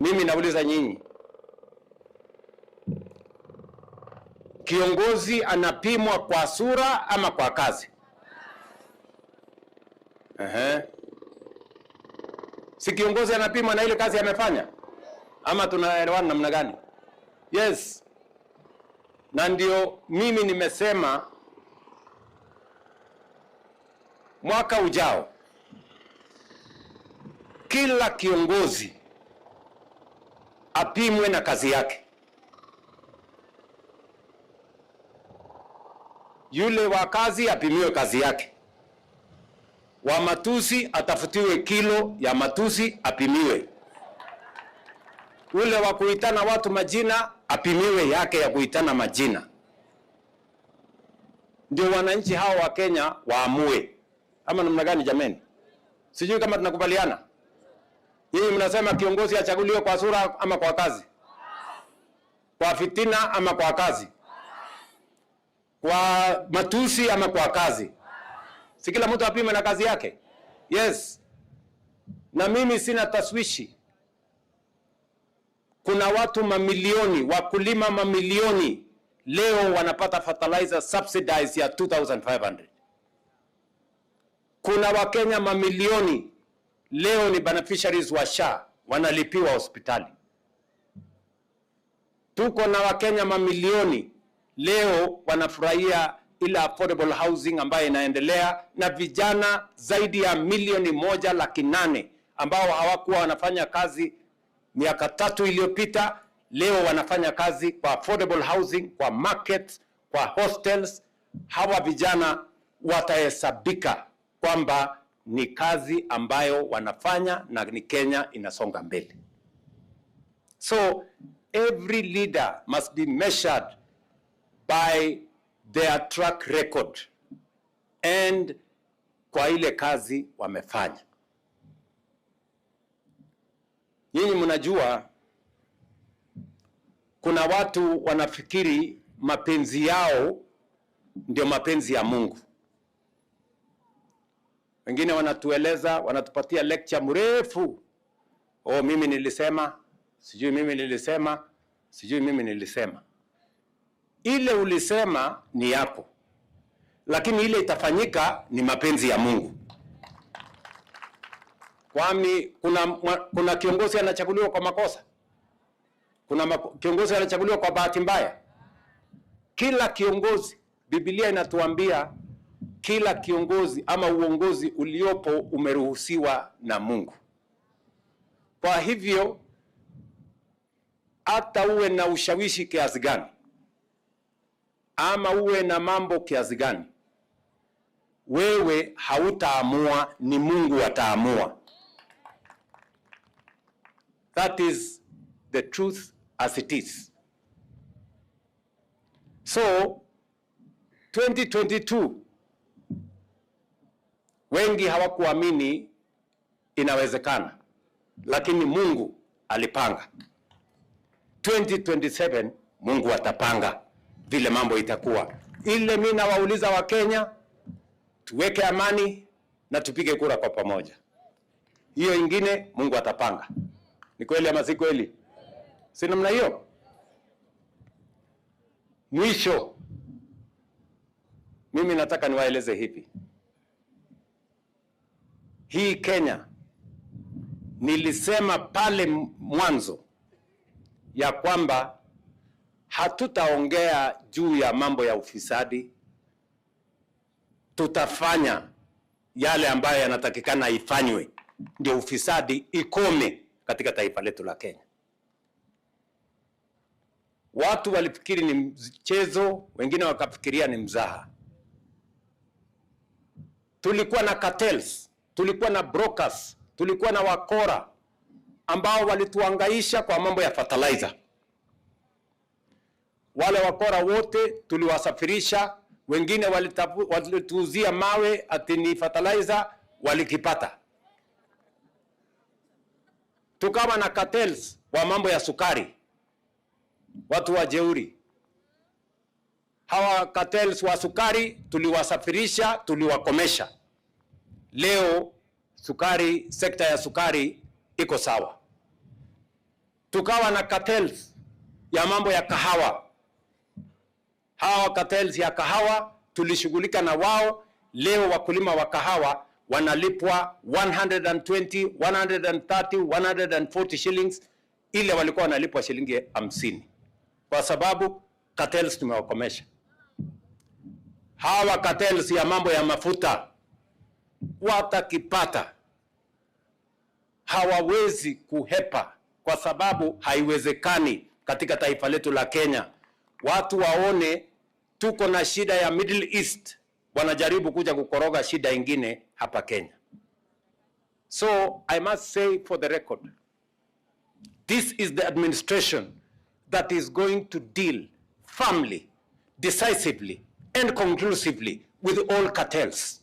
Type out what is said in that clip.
Mimi nauliza nyinyi, kiongozi anapimwa kwa sura ama kwa kazi? Si kiongozi anapimwa na ile kazi amefanya? Ama tunaelewana namna gani? Yes. Na ndio mimi nimesema mwaka ujao kila kiongozi apimwe na kazi yake. Yule wa kazi apimiwe kazi yake. Wa matusi atafutiwe kilo ya matusi apimiwe. Ule wa kuitana watu majina apimiwe yake ya kuitana majina. Ndio wananchi hao wa Kenya waamue. Ama namna gani jameni? Sijui kama tunakubaliana. Yeye mnasema kiongozi achaguliwe kwa sura ama kwa kazi? Kwa fitina ama kwa kazi? Kwa matusi ama kwa kazi? Si kila mtu apime na kazi yake? Yes. Na mimi sina taswishi. Kuna watu mamilioni, wakulima mamilioni leo wanapata fertilizer subsidized ya 2,500. Kuna Wakenya mamilioni leo ni beneficiaries wa SHA, wanalipiwa hospitali. Tuko na Wakenya mamilioni leo wanafurahia ile affordable housing ambayo inaendelea, na vijana zaidi ya 1,800,000 ambao hawakuwa wanafanya kazi miaka 3 iliyopita, leo wanafanya kazi kwa affordable housing, kwa market, kwa hostels. Hawa vijana watahesabika kwamba ni kazi ambayo wanafanya na ni Kenya inasonga mbele. So every leader must be measured by their track record and kwa ile kazi wamefanya. Nyinyi mnajua kuna watu wanafikiri mapenzi yao ndio mapenzi ya Mungu. Wengine wanatueleza, wanatupatia lecture mrefu. Oh, mimi nilisema, sijui mimi nilisema, sijui mimi nilisema. Ile ulisema ni yako, lakini ile itafanyika ni mapenzi ya Mungu. Kwani kuna kiongozi anachaguliwa kwa makosa? Kuna kiongozi anachaguliwa kwa bahati mbaya? Kila kiongozi, Biblia inatuambia kila kiongozi ama uongozi uliopo umeruhusiwa na Mungu. Kwa hivyo hata uwe na ushawishi kiasi gani ama uwe na mambo kiasi gani, wewe hautaamua, ni Mungu ataamua. That is the truth as it is. So 2022 wengi hawakuamini inawezekana, lakini Mungu alipanga. 2027 Mungu atapanga vile mambo itakuwa. Ile mimi nawauliza wa Kenya, tuweke amani na tupige kura kwa pamoja. Hiyo ingine Mungu atapanga. Ni kweli ama si kweli? Si namna hiyo? Mwisho mimi nataka niwaeleze hivi. Hii Kenya, nilisema pale mwanzo ya kwamba hatutaongea juu ya mambo ya ufisadi. Tutafanya yale ambayo yanatakikana ifanywe ndio ufisadi ikome katika taifa letu la Kenya. Watu walifikiri ni mchezo, wengine wakafikiria ni mzaha. Tulikuwa na cartels, tulikuwa na brokers, tulikuwa na wakora ambao walituangaisha kwa mambo ya fertilizer. Wale wakora wote tuliwasafirisha, wengine walituuzia mawe ati ni fertilizer, walikipata. Tukawa na cartels wa mambo ya sukari, watu wa jeuri. Hawa cartels wa sukari tuliwasafirisha, tuliwakomesha. Leo sukari, sekta ya sukari iko sawa. tukawa na cartels ya mambo ya kahawa. Hawa cartels ya kahawa tulishughulika na wao. Leo wakulima wa kahawa wanalipwa 120, 130, 140 shillings, ile walikuwa wanalipwa shilingi 50, kwa sababu cartels tumewakomesha. Hawa cartels ya mambo ya mafuta watakipata, hawawezi kuhepa, kwa sababu haiwezekani katika taifa letu la Kenya watu waone tuko na shida ya Middle East, wanajaribu kuja kukoroga shida ingine hapa Kenya. So I must say for the record, this is the administration that is going to deal firmly, decisively and conclusively with all cartels.